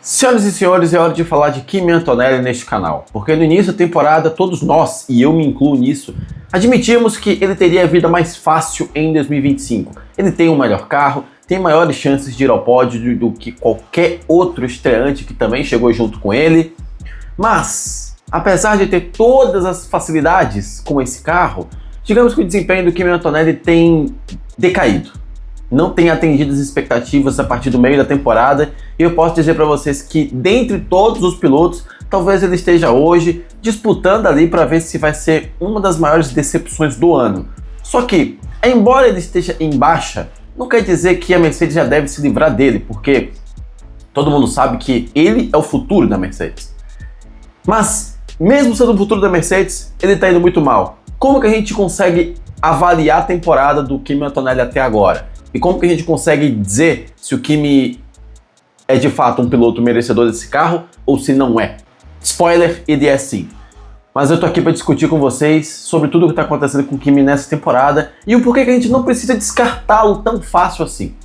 Senhoras e senhores, é hora de falar de Kimi Antonelli neste canal, porque no início da temporada todos nós, e eu me incluo nisso, admitimos que ele teria a vida mais fácil em 2025. Ele tem um melhor carro, tem maiores chances de ir ao pódio do que qualquer outro estreante que também chegou junto com ele, mas, apesar de ter todas as facilidades com esse carro, digamos que o desempenho do Kimi Antonelli tem decaído. Não tem atendido as expectativas a partir do meio da temporada, e eu posso dizer para vocês que, dentre todos os pilotos, talvez ele esteja hoje disputando ali para ver se vai ser uma das maiores decepções do ano. Só que, embora ele esteja em baixa, não quer dizer que a Mercedes já deve se livrar dele, porque todo mundo sabe que ele é o futuro da Mercedes. Mas, mesmo sendo o futuro da Mercedes, ele está indo muito mal. Como que a gente consegue avaliar a temporada do Kimi Antonelli até agora? E como que a gente consegue dizer se o Kimi é de fato um piloto merecedor desse carro ou se não é? Spoiler, ele é sim. Mas eu tô aqui para discutir com vocês sobre tudo o que está acontecendo com o Kimi nessa temporada e o porquê que a gente não precisa descartá-lo tão fácil assim.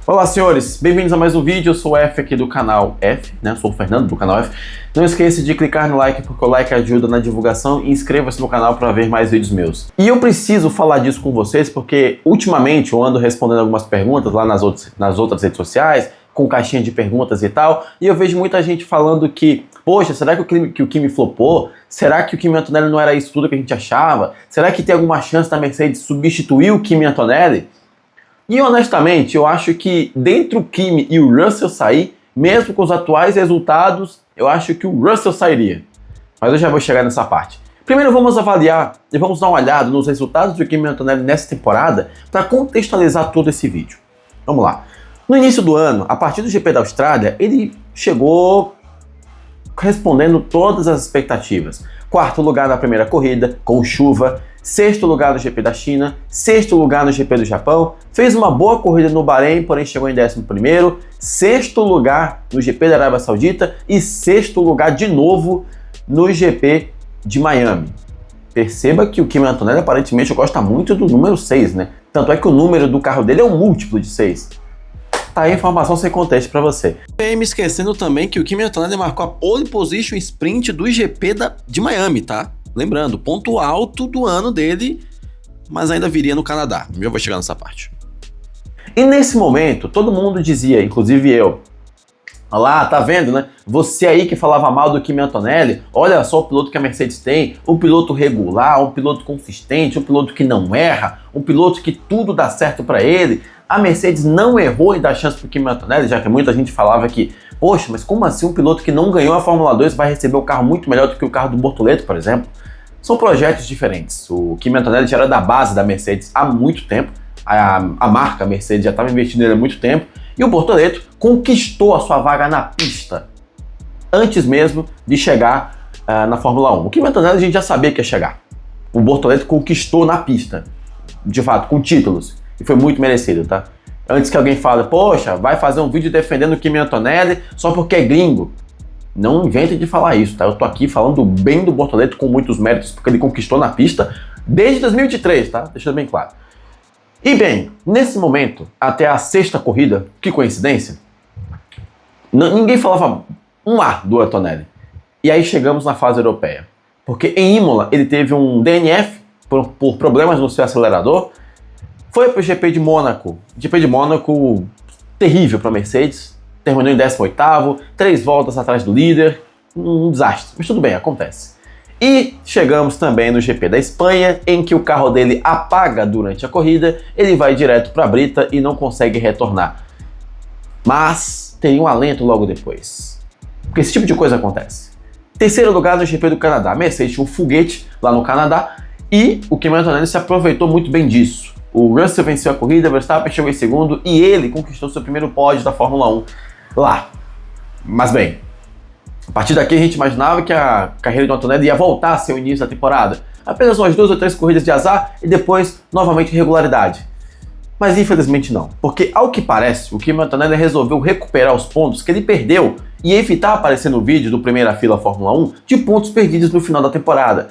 Olá, senhores, bem-vindos a mais um vídeo. Eu sou o F aqui do canal F, né? Sou o Fernando do canal F. Não esqueça de clicar no like, porque o like ajuda na divulgação, e inscreva-se no canal para ver mais vídeos meus. E eu preciso falar disso com vocês porque ultimamente eu ando respondendo algumas perguntas lá nas outras redes sociais, com caixinha de perguntas e tal, e eu vejo muita gente falando que, poxa, será que o Kimi flopou? Será que o Kimi Antonelli não era isso tudo que a gente achava? Será que tem alguma chance da Mercedes substituir o Kimi Antonelli? E honestamente, eu acho que dentro do Kimi e o Russell sair, mesmo com os atuais resultados, eu acho que o Russell sairia. Mas eu já vou chegar nessa parte. Primeiro vamos avaliar e vamos dar uma olhada nos resultados do Kimi Antonelli nessa temporada para contextualizar todo esse vídeo. Vamos lá. No início do ano, a partir do GP da Austrália, ele chegou respondendo todas as expectativas. Quarto lugar na primeira corrida, com chuva. Sexto lugar no GP da China, sexto lugar no GP do Japão, fez uma boa corrida no Bahrein, porém chegou em 11º, sexto lugar no GP da Arábia Saudita e sexto lugar de novo no GP de Miami. Perceba que o Kimi Antonelli aparentemente gosta muito do número 6, né? Tanto é que o número do carro dele é um múltiplo de 6. Tá aí a informação sem contexto para você. E me esquecendo também que o Kimi Antonelli marcou a pole position sprint do GP de Miami, tá? Lembrando, ponto alto do ano dele, mas ainda viria no Canadá. Eu vou chegar nessa parte. E nesse momento, todo mundo dizia, inclusive eu, olha lá, tá vendo, né? Você aí que falava mal do Kimi Antonelli, olha só o piloto que a Mercedes tem, um piloto regular, um piloto consistente, um piloto que não erra, um piloto que tudo dá certo para ele. A Mercedes não errou em dar chance pro Kimi Antonelli, já que muita gente falava que, poxa, mas como assim um piloto que não ganhou a Fórmula 2 vai receber um carro muito melhor do que o carro do Bortoleto, por exemplo? São projetos diferentes. O Kimi Antonelli já era da base da Mercedes há muito tempo, a marca Mercedes já estava investindo nele há muito tempo, e o Bortoleto conquistou a sua vaga na pista antes mesmo de chegar na Fórmula 1. O Kimi Antonelli a gente já sabia que ia chegar. O Bortoleto conquistou na pista, de fato, com títulos, e foi muito merecido, tá? Antes que alguém fale, poxa, vai fazer um vídeo defendendo o Kimi Antonelli só porque é gringo. Não invente de falar isso, tá? Eu tô aqui falando bem do Bortoleto com muitos méritos, porque ele conquistou na pista desde 2023, tá? Deixando bem claro. E bem, nesse momento, até a sexta corrida, que coincidência, ninguém falava um A do Antonelli. E aí chegamos na fase europeia. Porque em Imola ele teve um DNF por problemas no seu acelerador, foi pro GP de Mônaco. GP de Mônaco terrível para Mercedes. Terminou em 18º, 3 voltas atrás do líder, um desastre, mas tudo bem, acontece. E chegamos também no GP da Espanha, em que o carro dele apaga durante a corrida, ele vai direto para a brita e não consegue retornar. Mas tem um alento logo depois, porque esse tipo de coisa acontece. Terceiro lugar no GP do Canadá, a Mercedes tinha um foguete lá no Canadá, e o Kimi Antonelli se aproveitou muito bem disso. O Russell venceu a corrida, o Verstappen chegou em segundo, e ele conquistou seu primeiro pódio da Fórmula 1. Lá. Mas bem, a partir daqui a gente imaginava que a carreira do Antonelli ia voltar a ser o início da temporada. Apenas umas 2 ou 3 corridas de azar e depois novamente regularidade. Mas infelizmente não, porque ao que parece, o Kimi Antonelli resolveu recuperar os pontos que ele perdeu e evitar aparecer no vídeo do Primeira Fila Fórmula 1 de pontos perdidos no final da temporada.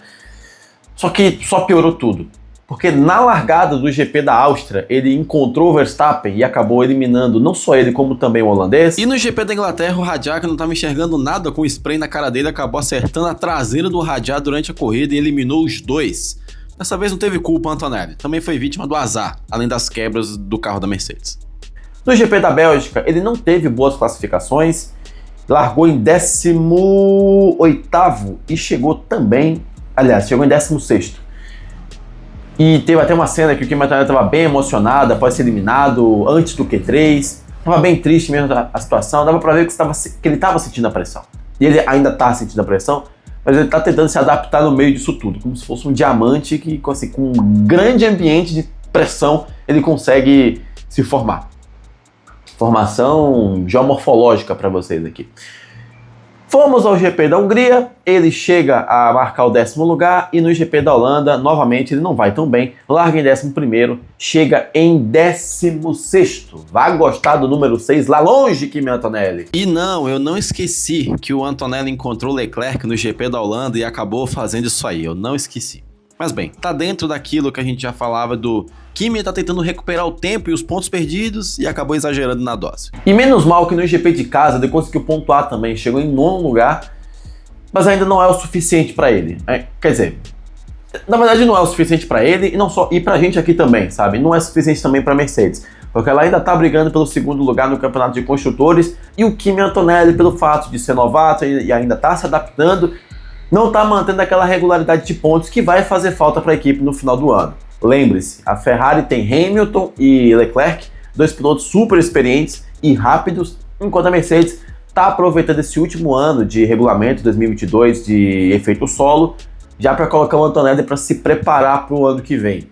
Só que só piorou tudo. Porque na largada do GP da Áustria, ele encontrou o Verstappen e acabou eliminando não só ele, como também o holandês. E no GP da Inglaterra, o Radiak não estava enxergando nada com o spray na cara dele, acabou acertando a traseira do Radiak durante a corrida e eliminou os dois. Dessa vez não teve culpa o Antonelli, também foi vítima do azar, além das quebras do carro da Mercedes. No GP da Bélgica, ele não teve boas classificações, largou em 18º e chegou também, chegou em 16º. E teve até uma cena que o Kimi Antonelli estava bem emocionado após ser eliminado antes do Q3. Estava bem triste mesmo a situação, dava para ver que ele estava sentindo a pressão. E ele ainda está sentindo a pressão, mas ele está tentando se adaptar no meio disso tudo, como se fosse um diamante que, assim, com um grande ambiente de pressão, ele consegue se formar. Formação geomorfológica para vocês aqui. Fomos ao GP da Hungria, ele chega a marcar o 10º lugar e no GP da Holanda, novamente, ele não vai tão bem, larga em 11º, chega em 16º. Vai gostar do número 6 lá longe, Kimi Antonelli. E não, eu não esqueci que o Antonelli encontrou Leclerc no GP da Holanda e acabou fazendo isso aí, eu não esqueci. Mas bem, tá dentro daquilo que a gente já falava do Kimi tá tentando recuperar o tempo e os pontos perdidos e acabou exagerando na dose. E menos mal que no GP de casa ele conseguiu pontuar também, chegou em 9º lugar, mas ainda não é o suficiente para ele. Quer dizer, na verdade não é o suficiente para ele e não só, e pra gente aqui também, sabe? Não é suficiente também pra Mercedes, porque ela ainda tá brigando pelo 2º lugar no campeonato de construtores e o Kimi Antonelli, pelo fato de ser novato e ainda tá se adaptando, não está mantendo aquela regularidade de pontos que vai fazer falta para a equipe no final do ano. Lembre-se, a Ferrari tem Hamilton e Leclerc, dois pilotos super experientes e rápidos, enquanto a Mercedes está aproveitando esse último ano de regulamento 2022 de efeito solo, já para colocar o Antonelli para se preparar para o ano que vem.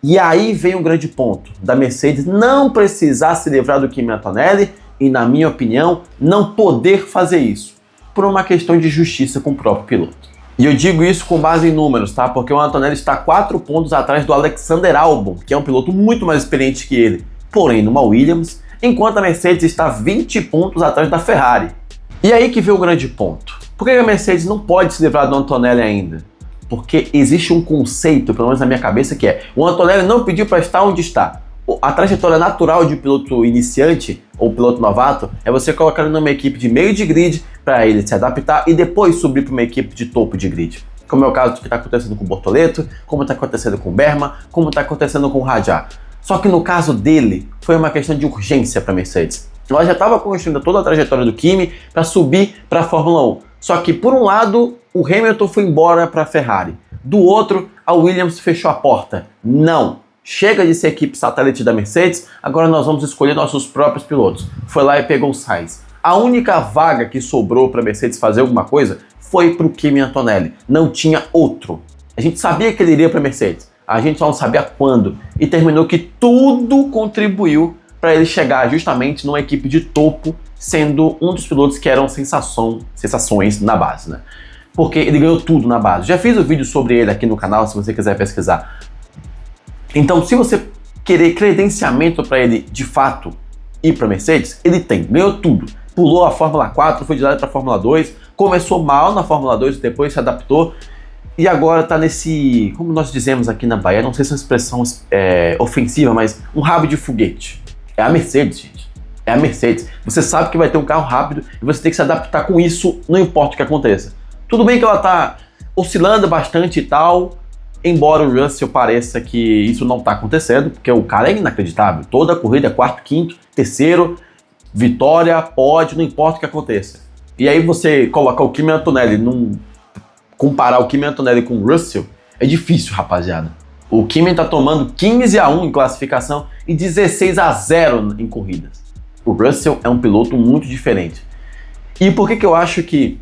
E aí vem um grande ponto da Mercedes não precisar se livrar do Kimi Antonelli e, na minha opinião, não poder fazer isso, por uma questão de justiça com o próprio piloto. E eu digo isso com base em números, tá? Porque o Antonelli está 4 pontos atrás do Alexander Albon, que é um piloto muito mais experiente que ele, porém numa Williams, enquanto a Mercedes está 20 pontos atrás da Ferrari. E aí que vem o grande ponto. Por que a Mercedes não pode se livrar do Antonelli ainda? Porque existe um conceito, pelo menos na minha cabeça, que é: o Antonelli não pediu para estar onde está. A trajetória natural de piloto iniciante ou piloto novato é você colocar ele numa equipe de meio de grid para ele se adaptar e depois subir para uma equipe de topo de grid. Como é o caso do que está acontecendo com o Bortoleto, como está acontecendo com o Berman, como está acontecendo com o Radiak. Só que no caso dele, foi uma questão de urgência para a Mercedes. Ela já estava construindo toda a trajetória do Kimi para subir para a Fórmula 1. Só que, por um lado, o Hamilton foi embora para a Ferrari. Do outro, a Williams fechou a porta. Não! Chega de ser equipe satélite da Mercedes, agora nós vamos escolher nossos próprios pilotos. Foi lá e pegou o Sainz. A única vaga que sobrou para a Mercedes fazer alguma coisa foi para o Kimi Antonelli. Não tinha outro. A gente sabia que ele iria para a Mercedes, a gente só não sabia quando. E terminou que tudo contribuiu para ele chegar justamente numa equipe de topo, sendo um dos pilotos que eram sensações na base, né? Porque ele ganhou tudo na base. Já fiz um vídeo sobre ele aqui no canal, se você quiser pesquisar. Então, se você querer credenciamento para ele, de fato, ir para Mercedes, ele tem, ganhou tudo. Pulou a Fórmula 4, foi direto para a Fórmula 2, começou mal na Fórmula 2, depois se adaptou, e agora está nesse, como nós dizemos aqui na Bahia, não sei se é uma expressão ofensiva, mas um rabo de foguete. É a Mercedes, gente. É a Mercedes. Você sabe que vai ter um carro rápido e você tem que se adaptar com isso, não importa o que aconteça. Tudo bem que ela está oscilando bastante e tal, embora o Russell pareça que isso não está acontecendo, porque o cara é inacreditável. Toda a corrida é quarto, quinto, terceiro, vitória, pódio, não importa o que aconteça. E aí você colocar o Kimi Antonelli, comparar o Kimi Antonelli com o Russell, é difícil, rapaziada. O Kimi está tomando 15-1 em classificação e 16-0 em corridas. O Russell é um piloto muito diferente. E por que eu acho que,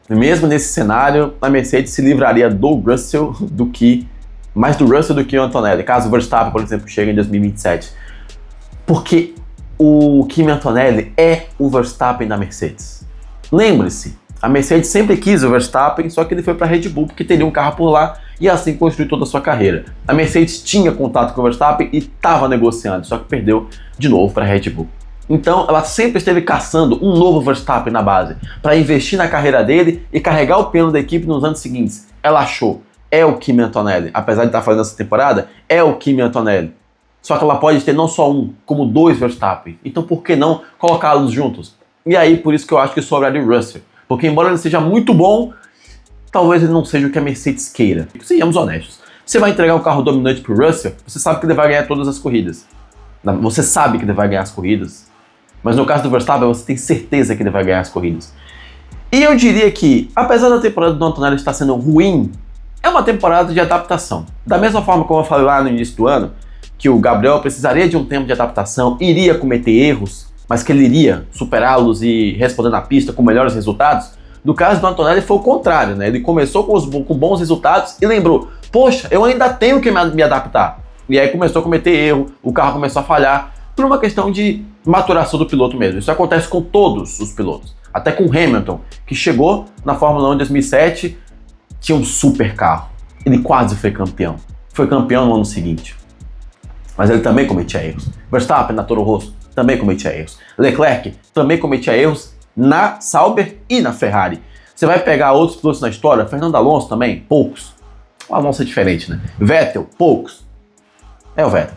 mesmo nesse cenário, a Mercedes se livraria do Russell mais do Russell do que o Antonelli, caso o Verstappen, por exemplo, chegue em 2027. Porque o Kimi Antonelli é o Verstappen da Mercedes. Lembre-se, a Mercedes sempre quis o Verstappen, só que ele foi para a Red Bull porque teria um carro por lá e assim construiu toda a sua carreira. A Mercedes tinha contato com o Verstappen e estava negociando, só que perdeu de novo para a Red Bull. Então ela sempre esteve caçando um novo Verstappen na base, para investir na carreira dele e carregar o piano da equipe nos anos seguintes. Ela achou. é o Kimi Antonelli. Apesar de estar fazendo essa temporada, é o Kimi Antonelli. Só que ela pode ter não só um, como dois Verstappen. Então por que não colocá-los juntos? E aí, por isso que eu acho que sobraria o Russell. Porque embora ele seja muito bom, talvez ele não seja o que a Mercedes queira. Sejamos honestos. Você vai entregar um carro dominante pro Russell, você sabe que ele vai ganhar todas as corridas. Você sabe que ele vai ganhar as corridas. Mas no caso do Verstappen, você tem certeza que ele vai ganhar as corridas. E eu diria que, apesar da temporada do Antonelli estar sendo ruim, é uma temporada de adaptação. Da mesma forma como eu falei lá no início do ano, que o Gabriel precisaria de um tempo de adaptação, iria cometer erros, mas que ele iria superá-los e responder na pista com melhores resultados. No caso do Antonelli foi o contrário, né? Ele começou com bons resultados e lembrou, poxa, eu ainda tenho que me adaptar. E aí começou a cometer erro, o carro começou a falhar, por uma questão de maturação do piloto mesmo. Isso acontece com todos os pilotos. Até com o Hamilton, que chegou na Fórmula 1 em 2007, tinha um super carro. Ele quase foi campeão. Foi campeão no ano seguinte. Mas ele também cometia erros. Verstappen na Toro Rosso também cometia erros. Leclerc também cometia erros na Sauber e na Ferrari. Você vai pegar outros pilotos na história, Fernando Alonso também, poucos. O Alonso é diferente, né? Vettel, poucos. É o Vettel.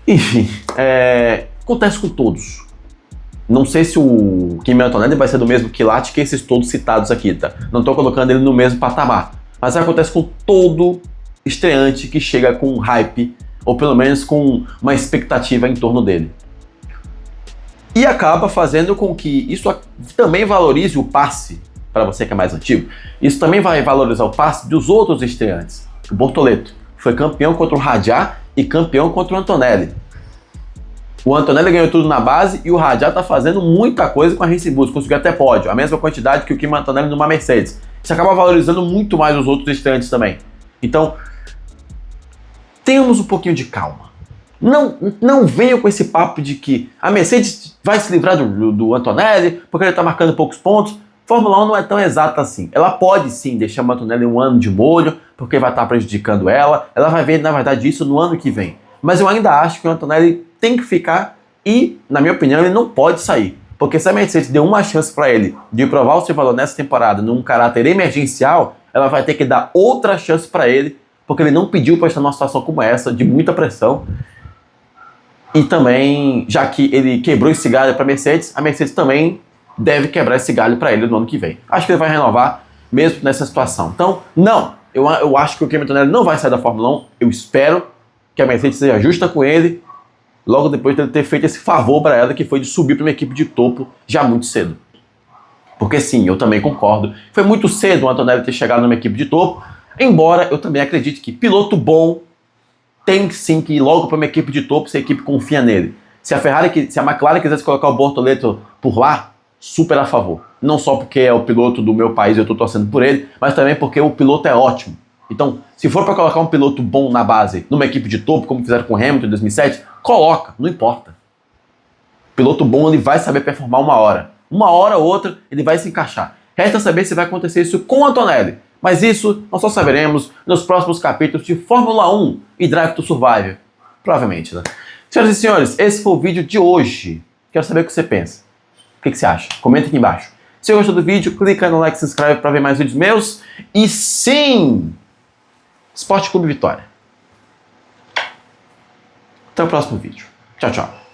Enfim, acontece com todos. Não sei se o Kimi Antonelli vai ser do mesmo quilate que esses todos citados aqui, tá? Não tô colocando ele no mesmo patamar. Mas acontece com todo estreante que chega com hype, ou pelo menos com uma expectativa em torno dele. E acaba fazendo com que isso também valorize o passe, para você que é mais antigo. Isso também vai valorizar o passe dos outros estreantes. O Bortoleto foi campeão contra o Rajah e campeão contra o Antonelli. O Antonelli ganhou tudo na base e o Rajah tá fazendo muita coisa com a Racing Bulls, conseguiu até pódio, a mesma quantidade que o Kimi Antonelli numa Mercedes. Isso acaba valorizando muito mais os outros estreantes também. Então, tenhamos um pouquinho de calma. Não venham com esse papo de que a Mercedes vai se livrar do Antonelli porque ele tá marcando poucos pontos. Fórmula 1 não é tão exata assim. Ela pode sim deixar o Antonelli um ano de molho, porque vai estar prejudicando ela. Ela vai ver, na verdade, isso no ano que vem. Mas eu ainda acho que o Antonelli tem que ficar e, na minha opinião, ele não pode sair. Porque se a Mercedes deu uma chance para ele de provar o seu valor nessa temporada num caráter emergencial, ela vai ter que dar outra chance para ele, porque ele não pediu para estar numa situação como essa, de muita pressão. E também, já que ele quebrou esse galho para a Mercedes também deve quebrar esse galho para ele no ano que vem. Acho que ele vai renovar mesmo nessa situação. Então, não, eu acho que o Kimi Antonelli não vai sair da Fórmula 1. Eu espero que a Mercedes seja justa com ele, logo depois de ele ter feito esse favor para ela, que foi de subir para uma equipe de topo já muito cedo. Porque sim, eu também concordo. Foi muito cedo o Antonelli ter chegado numa equipe de topo, embora eu também acredite que piloto bom tem sim que ir logo para uma equipe de topo se a equipe confia nele. Se a McLaren quisesse colocar o Bortoleto por lá, super a favor. Não só porque é o piloto do meu país e eu estou torcendo por ele, mas também porque o piloto é ótimo. Então, se for para colocar um piloto bom na base, numa equipe de topo, como fizeram com o Hamilton em 2007, coloca, não importa. Piloto bom, ele vai saber performar uma hora. Uma hora ou outra, ele vai se encaixar. Resta saber se vai acontecer isso com o Antonelli. Mas isso nós só saberemos nos próximos capítulos de Fórmula 1 e Drive to Survive. Provavelmente, né? Senhoras e senhores, esse foi o vídeo de hoje. Quero saber o que você pensa. O que você acha? Comenta aqui embaixo. Se você gostou do vídeo, clica no like e se inscreve para ver mais vídeos meus. E sim! Esporte Clube Vitória. Até o próximo vídeo. Tchau, tchau.